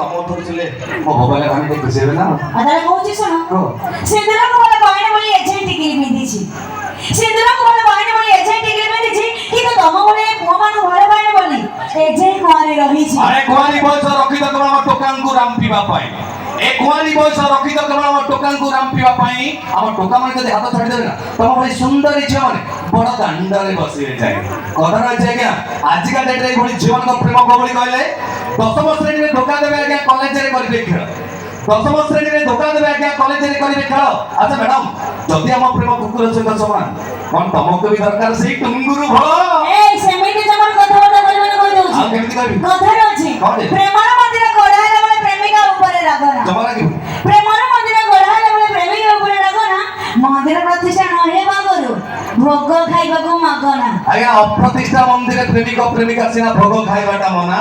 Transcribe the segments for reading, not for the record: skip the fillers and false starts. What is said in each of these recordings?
ତମ ଧରିଥିଲେ ମୋ ମୋବାଇଲ କାମ ତ ଖୁସି ହେବେ ନା ଆଦାରେ କହୁଛି ଶୁଣ ସିନ୍ଦୁରକୁ ଭଲ ବହିଣ ବୋଲି ଏଜେଣ୍ଟ ଟିକିରି ପିନ୍ଧିଛି ସିନ୍ଦୁରକୁ ଭଲ ବହିଣ ବୋଲି ଏଜେଣ୍ଟ ଟିକିରି ପିନ୍ଧିଛି କିନ୍ତୁ ତମ ଭଳି ପୁଅ ମାନଙ୍କୁ ଭଲ ବହିଣ ବୋଲି ଏଜେଣ୍ଟ କୁଆଁରୀ ରହିଛି ଆରେ କୁଆଁରୀ ବୟସ ରଖିତ କେବଳ ଆମ ଟୋକାଙ୍କୁ ରାମ୍ପିବା ପାଇଁ ଏ କୁଆଁରୀ ବୟସ ରଖିତ କେବଳ ଆମ ଟୋକାଙ୍କୁ ରାମ୍ପିବା ପାଇଁ ଆମ ଟୋକା ମାନେ ଯଦି ହାତ ଛାଡ଼ିଦେବେ ନା ତମ ଭଳି ସୁନ୍ଦରୀ ଝିଅ ମାନେ ବଡ ଦାଣ୍ଡରେ ବସିବେ ଯାଏ କଥାଟା ଅଛି ଆଜ୍ଞା ଆଜିକା ଡେଟ୍ରେ ଏଇଭଳି ଝିଅମାନଙ୍କ ପ୍ରେମ କବଳି କହିଲେ ଦଶମ ଶ୍ରେଣୀରେ ଧୋକା ଦେବେ ଆଜ୍ଞା କଲେଜରେ କରିବେ ଖେଳ ଦଶମ ଶ୍ରେଣୀରେ ଧୋକା ଦେବେ ଆଜ୍ଞା କଲେଜରେ କରିବେ ଖେଳ ଆଚ୍ଛା ମ୍ୟାଡାମ ଯଦି ଆମ ପ୍ରେମ କୁକୁର ସହିତ ସମାନ କଣ ତମକୁ ବି ଦରକାର ସେଇ ଟୁଙ୍ଗୁରୁ ଭଲ ଏଇ ସେମିତି ତମର କଥାବାର୍ତ୍ତା କହିବନି କହି ଦଉଛି ଆଉ କେମିତି କହିବି କଥାରେ ଅଛି କଣ ଯେ? ପ୍ରେମର ମନ୍ଦିର ଗଢା ହେଲା ବେଳେ ପ୍ରେମିକା ଉପରେ ରାଗନା ଜମା ଲାଗିବ ପ୍ରେମର ମନ୍ଦିର ଗଢା ହେଲା ବେଳେ ପ୍ରେମିକା ଉପରେ ରାଗନା ମନ୍ଦିର ପ୍ରତିଷ୍ଠା ନ ହେବା ଆଗରୁ ଭୋଗ ଖାଇବାକୁ ମାଗନା ଆଜ୍ଞା ଅପ୍ରତିଷ୍ଠା ମନ୍ଦିରରେ ପ୍ରେମିକ ପ୍ରେମିକା ସିନା ଭୋଗ ଖାଇବାଟା ମନା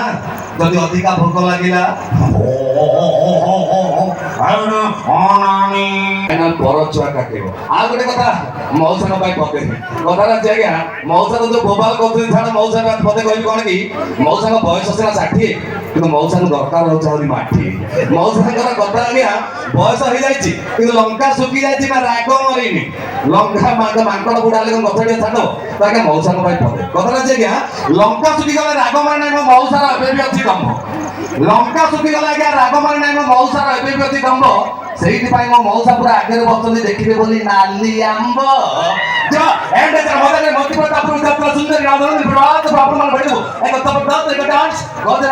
ଯଦି ଅଧିକା ଭୋଗ ଲାଗିଲା ପର ଛୁଆ କାଟିବ ଆଉ ଗୋଟେ କଥା ମଉସାଙ୍କ ପାଇଁ ପକେଇବି କଥାଟା ଅଛି ଆଜ୍ଞା ମଉସାଙ୍କ ଯୋଉ ବୋବାଲ କରୁଛନ୍ତି ଛାଡ ମଉସା ପଦେ କହିବି କଣ କି ମଉସାଙ୍କ ବୟସ ସିନା 60 କିନ୍ତୁ ମଉସାଙ୍କୁ ଦରକାର ହଉଛି ଆହୁରି ମାଠି ମଉସାଙ୍କର କଥା ଆଜ୍ଞା ବୟସ ହେଇଯାଇଛି କିନ୍ତୁ ଲଙ୍କା ଶୁଖି ଯାଇଛି ନା ରାଗ ମରିନି ଲଙ୍କା ମାଙ୍କଡ ବୁଢା ହେଲେ ଗଛ ଟିକେ ଛାଡ ତ ଆଜ୍ଞା ମଉସାଙ୍କ ପାଇଁ ପଦେ କଥାଟା ଅଛି ଆଜ୍ଞା ଲଙ୍କା ଶୁଖିଗଲେ ରାଗ ମାରି ନାହିଁ ମୋ ମଉସାର ଏବେ ବି ଅଛି ଦମ୍ଭ ଲଙ୍କା ଶୁଖିଗଲେ ଆଜ୍ଞା ରାଗ ମାରି ନାହିଁ ମୋ ମଉସାର ଏବେ ବି ଅଛି ଦମ୍ଭ ସେଇଥିପାଇଁ ମୋ ମଉସା ପୁରା ଆଗରେ ବସୁଛନ୍ତି ଦେଖିବେ ବୋଲି ନାଲି ଆମ୍ବ ସୁନ୍ଦରୀ